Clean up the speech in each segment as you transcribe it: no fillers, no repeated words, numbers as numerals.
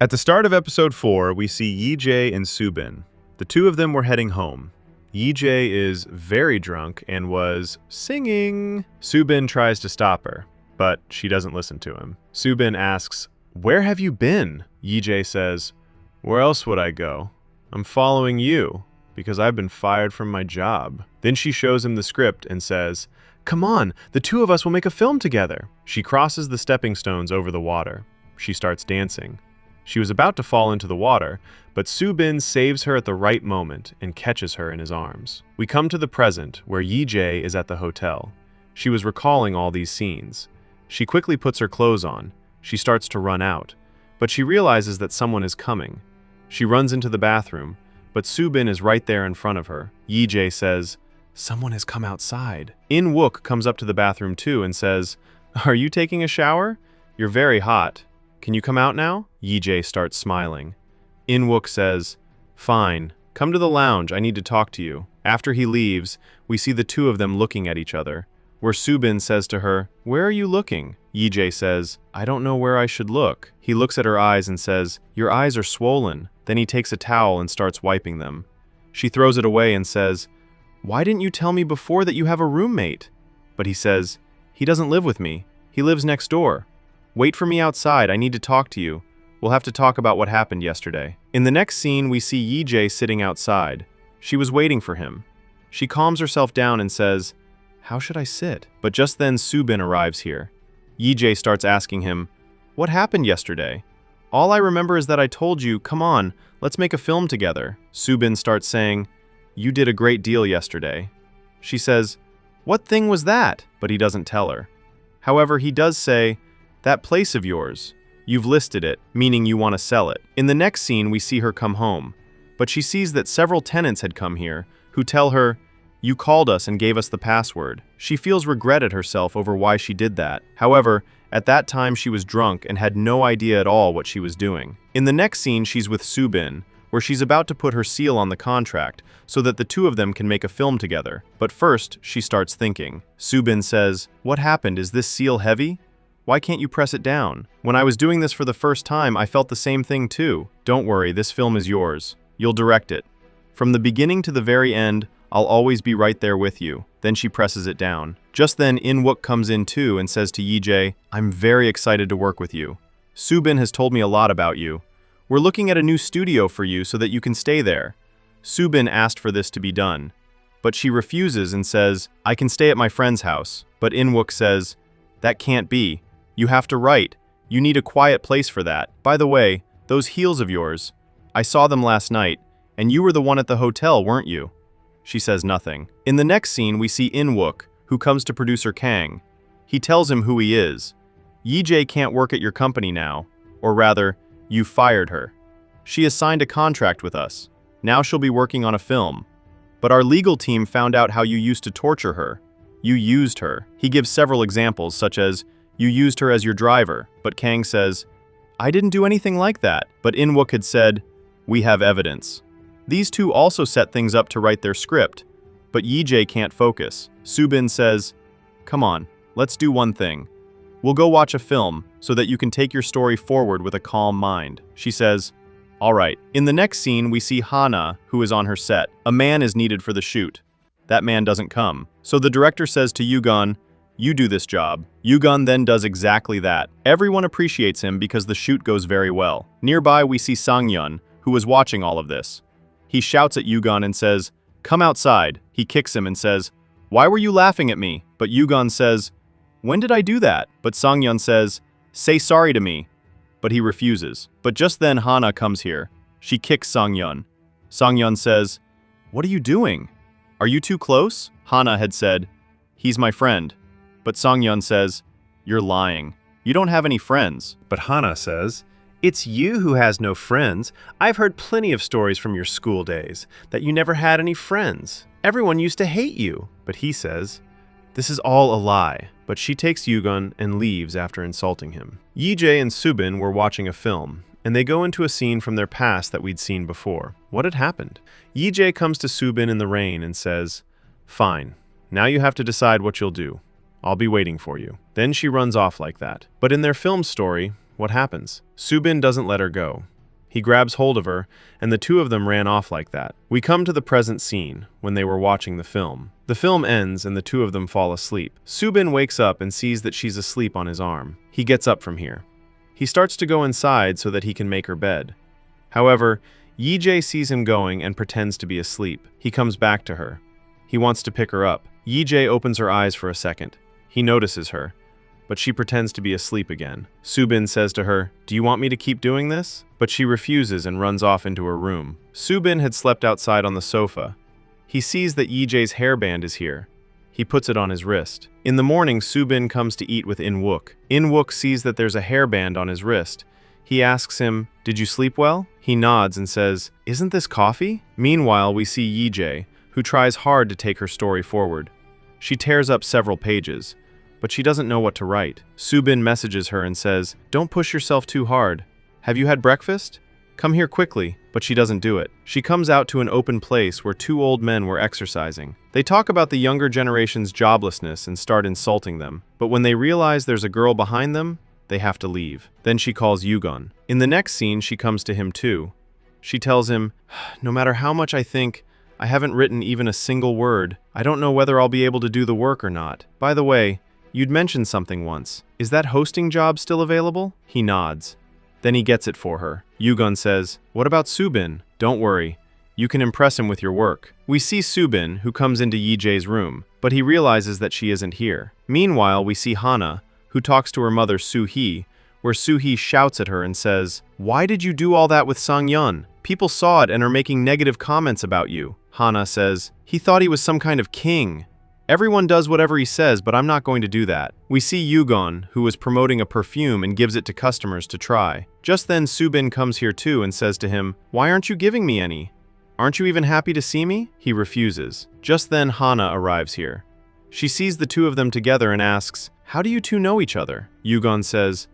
At the start of episode 4, we see Yi-jae and Soo-bin. The two of them were heading home. Yi-jae is very drunk and was singing. Soo-bin tries to stop her, but she doesn't listen to him. Soo-bin asks, "Where have you been?" Yi-jae says, "Where else would I go? I'm following you, because I've been fired from my job." Then she shows him the script and says, "Come on, the two of us will make a film together." She crosses the stepping stones over the water. She starts dancing. She was about to fall into the water, but Soo-bin saves her at the right moment and catches her in his arms. We come to the present, where Yi-jae is at the hotel. She was recalling all these scenes. She quickly puts her clothes on. She starts to run out, but she realizes that someone is coming. She runs into the bathroom, but Soo-bin is right there in front of her. Yi-jae says, "Someone has come outside." In-wook comes up to the bathroom too and says, "Are you taking a shower? You're very hot. Can you come out now?" Yi-jae starts smiling. In-wook says, "Fine. Come to the lounge. I need to talk to you." After he leaves, we see the two of them looking at each other, where Soo-bin says to her, "Where are you looking?" Yi-jae says, "I don't know where I should look." He looks at her eyes and says, "Your eyes are swollen." Then he takes a towel and starts wiping them. She throws it away and says, "Why didn't you tell me before that you have a roommate?" But he says, "He doesn't live with me. He lives next door. Wait for me outside. I need to talk to you. We'll have to talk about what happened yesterday." In the next scene, we see Yi-jae sitting outside. She was waiting for him. She calms herself down and says, "How should I sit?" But just then Soo-bin arrives here. Yi-jae starts asking him, "What happened yesterday? All I remember is that I told you, come on, let's make a film together." Soo-bin starts saying, "You did a great deal yesterday." She says, "What thing was that?" But he doesn't tell her. However, he does say, "That place of yours, you've listed it, meaning you want to sell it." In the next scene, we see her come home, but she sees that several tenants had come here who tell her, "You called us and gave us the password." She feels regret at herself over why she did that. However, at that time she was drunk and had no idea at all what she was doing. In the next scene, she's with Soo-bin, where she's about to put her seal on the contract so that the two of them can make a film together. But first, she starts thinking. Soo-bin says, "What happened? Is this seal heavy? Why can't you press it down? When I was doing this for the first time, I felt the same thing too." "Don't worry, this film is yours. You'll direct it. From the beginning to the very end, I'll always be right there with you." Then she presses it down. Just then, In-wook comes in too and says to Yi-jae, "I'm very excited to work with you. Soo-bin has told me a lot about you. We're looking at a new studio for you so that you can stay there." Soo-bin asked for this to be done, but she refuses and says, "I can stay at my friend's house." But In-wook says, "That can't be. You have to write. You need a quiet place for that. By the way, those heels of yours, I saw them last night, and you were the one at the hotel, weren't you?" She says nothing. In the next scene, we see In-wook, who comes to producer Kang. He tells him who he is. "Yi-jae can't work at your company now, or rather, you fired her. She has signed a contract with us. Now she'll be working on a film. But our legal team found out how you used to torture her. You used her." He gives several examples, such as, "You used her as your driver," but Kang says, "I didn't do anything like that." But In-wook had said, "We have evidence." These two also set things up to write their script, but Yi-jae can't focus. Soo-bin says, "Come on, let's do one thing. We'll go watch a film so that you can take your story forward with a calm mind." She says, "All right." In the next scene, we see Hana, who is on her set. A man is needed for the shoot. That man doesn't come. So the director says to Yugun, "You do this job." Yugun then does exactly that. Everyone appreciates him because the shoot goes very well. Nearby, we see Sang-yeon, who is watching all of this. He shouts at Yugun and says, "Come outside." He kicks him and says, "Why were you laughing at me?" But Yugun says, "When did I do that?" But Sang-yeon says, "Say sorry to me." But he refuses. But just then Hana comes here. She kicks Sang-yeon. Sang-yeon says, "What are you doing? Are you too close?" Hana had said, "He's my friend." But Sang-yeon says, "You're lying. You don't have any friends." But Hana says, "It's you who has no friends. I've heard plenty of stories from your school days that you never had any friends. Everyone used to hate you." But he says, "This is all a lie." But she takes Yugun and leaves after insulting him. Yi-jae and Soo-bin were watching a film, and they go into a scene from their past that we'd seen before. What had happened? Yi-jae comes to Soo-bin in the rain and says, "Fine, now you have to decide what you'll do. I'll be waiting for you." Then she runs off like that. But in their film story, What happens? Soo-bin doesn't let her go. He grabs hold of her, and the two of them ran off like that. We come to the present scene, when they were watching the film. The film ends and the two of them fall asleep. Soo-bin wakes up and sees that she's asleep on his arm. He gets up from here. He starts to go inside so that he can make her bed. However, Yi-jae sees him going and pretends to be asleep. He comes back to her. He wants to pick her up. Yi-jae opens her eyes for a second. He notices her, but she pretends to be asleep again. Soo-bin says to her, "Do you want me to keep doing this?" But she refuses and runs off into her room. Soo-bin had slept outside on the sofa. He sees that Yi-jae's hairband is here. He puts it on his wrist. In the morning, Soo-bin comes to eat with In-wook. In-wook sees that there's a hairband on his wrist. He asks him, "Did you sleep well?" He nods and says, "Isn't this coffee?" Meanwhile, we see Yi-jae, who tries hard to take her story forward. She tears up several pages, but she doesn't know what to write. Soo-bin messages her and says, "Don't push yourself too hard. Have you had breakfast? Come here quickly," but she doesn't do it. She comes out to an open place where two old men were exercising. They talk about the younger generation's joblessness and start insulting them, but when they realize there's a girl behind them, they have to leave. Then she calls Yugon. In the next scene, she comes to him too. She tells him, "No matter how much I think, I haven't written even a single word. I don't know whether I'll be able to do the work or not. By the way, you'd mentioned something once. Is that hosting job still available?" He nods. Then he gets it for her. Yugon says, "What about Soo-bin? Don't worry. You can impress him with your work." We see Soo-bin, who comes into Yi-jae's room, but he realizes that she isn't here. Meanwhile, we see Hana, who talks to her mother Soo-hee, where Soo-hee shouts at her and says, "Why did you do all that with Sang-yeon? People saw it and are making negative comments about you." Hana says, "He thought he was some kind of king. Everyone does whatever he says, but I'm not going to do that." We see Yugon, who is promoting a perfume and gives it to customers to try. Just then, Soo-bin comes here too and says to him, "Why aren't you giving me any? Aren't you even happy to see me?" He refuses. Just then, Hana arrives here. She sees the two of them together and asks, "How do you two know each other?" Yugon says,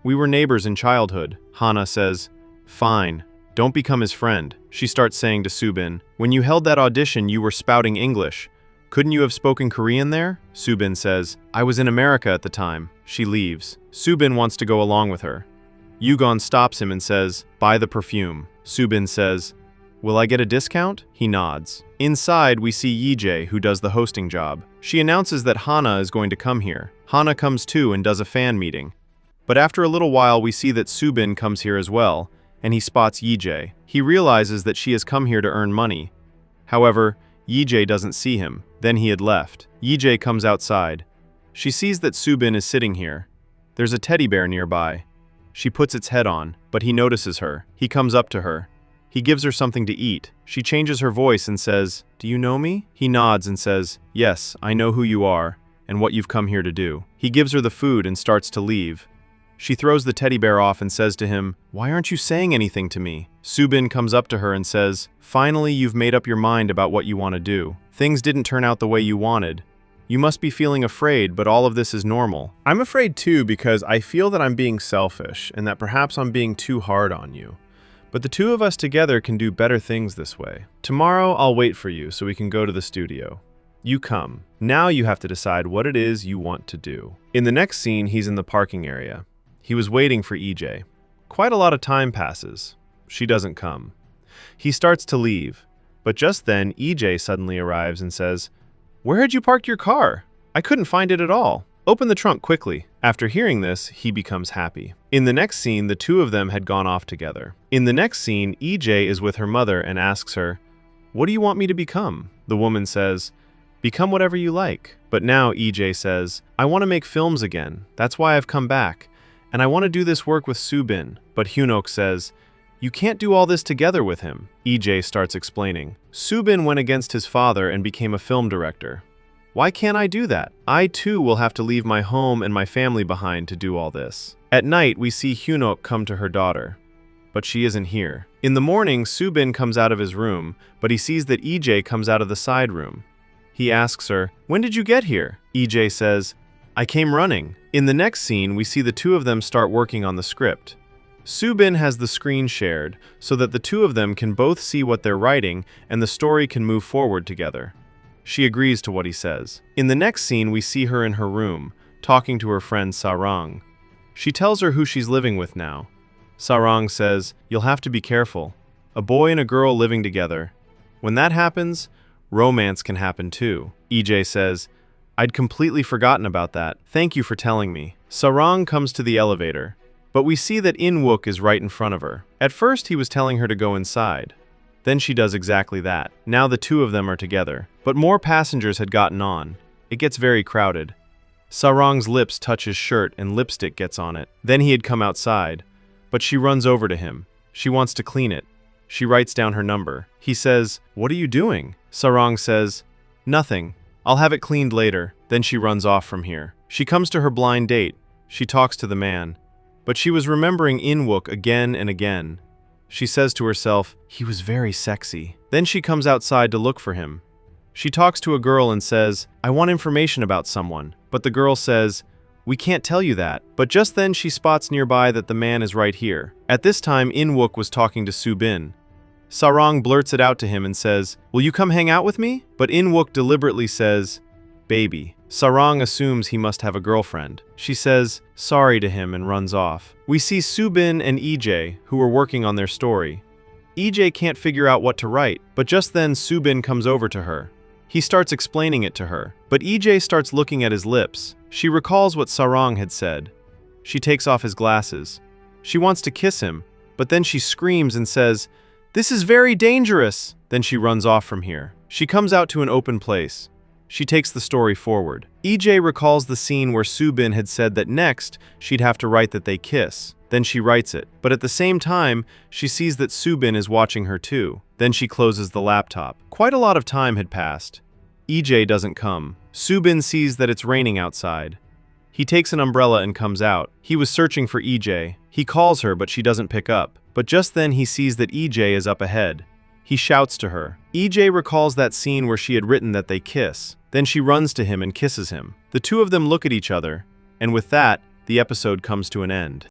"We were neighbors in childhood." Hana says, "Fine. Don't become his friend." She starts saying to Soo-bin, "When you held that audition, you were spouting English. Couldn't you have spoken Korean there?" Soo-bin says, "I was in America at the time." She leaves. Soo-bin wants to go along with her. Yugon stops him and says, "Buy the perfume." Soo-bin says, "Will I get a discount?" He nods. Inside, we see Yi-jae, who does the hosting job. She announces that Hana is going to come here. Hana comes too and does a fan meeting. But after a little while, we see that Soo-bin comes here as well, and he spots Yi-jae. He realizes that she has come here to earn money. However, Yi-jae doesn't see him. Then he had left. Yi-jae comes outside. She sees that Soo-bin is sitting here. There's a teddy bear nearby. She puts its head on, but he notices her. He comes up to her. He gives her something to eat. She changes her voice and says, "Do you know me?" He nods and says, "Yes, I know who you are and what you've come here to do." He gives her the food and starts to leave. She throws the teddy bear off and says to him, "Why aren't you saying anything to me?" Soo-bin comes up to her and says, "Finally, you've made up your mind about what you want to do. Things didn't turn out the way you wanted. You must be feeling afraid, but all of this is normal." I'm afraid too because I feel that I'm being selfish and that perhaps I'm being too hard on you. But the two of us together can do better things this way. Tomorrow, I'll wait for you so we can go to the studio. You come. Now you have to decide what it is you want to do. In the next scene, he's in the parking area. He was waiting for Yi-jae. Quite a lot of time passes. She doesn't come. He starts to leave, but just then Yi-jae suddenly arrives and says, "Where had you parked your car? I couldn't find it at all. Open the trunk quickly." After hearing this, he becomes happy. In the next scene, the two of them had gone off together. In the next scene, Yi-jae is with her mother and asks her, "What do you want me to become?" The woman says, "Become whatever you like." But now Yi-jae says, "I want to make films again. That's why I've come back. And I want to do this work with Soo-bin." But Hyunok says, "You can't do all this together with him." Yi-jae starts explaining. Soo-bin went against his father and became a film director. Why can't I do that? I too will have to leave my home and my family behind to do all this. At night, we see Hyunok come to her daughter, but she isn't here. In the morning, Soo-bin comes out of his room, but he sees that Yi-jae comes out of the side room. He asks her, "When did you get here?" Yi-jae says, "I came running." In the next scene, we see the two of them start working on the script. Soo-bin has the screen shared so that the two of them can both see what they're writing and the story can move forward together. She agrees to what he says. In the next scene, we see her in her room, talking to her friend Sarang. She tells her who she's living with now. Sarang says, "You'll have to be careful. A boy and a girl living together. When that happens, romance can happen too." Yi-jae says, "I'd completely forgotten about that. Thank you for telling me." Sarang comes to the elevator, but we see that In-wook is right in front of her. At first, he was telling her to go inside. Then she does exactly that. Now the two of them are together. But more passengers had gotten on. It gets very crowded. Sarang's lips touch his shirt and lipstick gets on it. Then he had come outside. But she runs over to him. She wants to clean it. She writes down her number. He says, "What are you doing?" Sarang says, "Nothing. I'll have it cleaned later." Then she runs off from here. She comes to her blind date. She talks to the man. But she was remembering In-wook again and again. She says to herself, "He was very sexy." Then she comes outside to look for him. She talks to a girl and says, "I want information about someone." But the girl says, "We can't tell you that." But just then she spots nearby that the man is right here. At this time, In-wook was talking to Soo-bin. Sarang blurts it out to him and says, "Will you come hang out with me?" But In-wook deliberately says, "Baby." Sarang assumes he must have a girlfriend. She says sorry to him and runs off. We see Soo-bin and Yi-jae, who are working on their story. Yi-jae can't figure out what to write, but just then Soo-bin comes over to her. He starts explaining it to her, but Yi-jae starts looking at his lips. She recalls what Sarang had said. She takes off his glasses. She wants to kiss him, but then she screams and says, "This is very dangerous!" Then she runs off from here. She comes out to an open place. She takes the story forward. Yi-jae recalls the scene where Soo-bin had said that next she'd have to write that they kiss. Then she writes it. But at the same time, she sees that Soo-bin is watching her too. Then she closes the laptop. Quite a lot of time had passed. Yi-jae doesn't come. Soo-bin sees that it's raining outside. He takes an umbrella and comes out. He was searching for Yi-jae. He calls her, but she doesn't pick up. But just then he sees that Yi-jae is up ahead. He shouts to her. Yi-jae recalls that scene where she had written that they kiss. Then she runs to him and kisses him. The two of them look at each other, and with that, the episode comes to an end.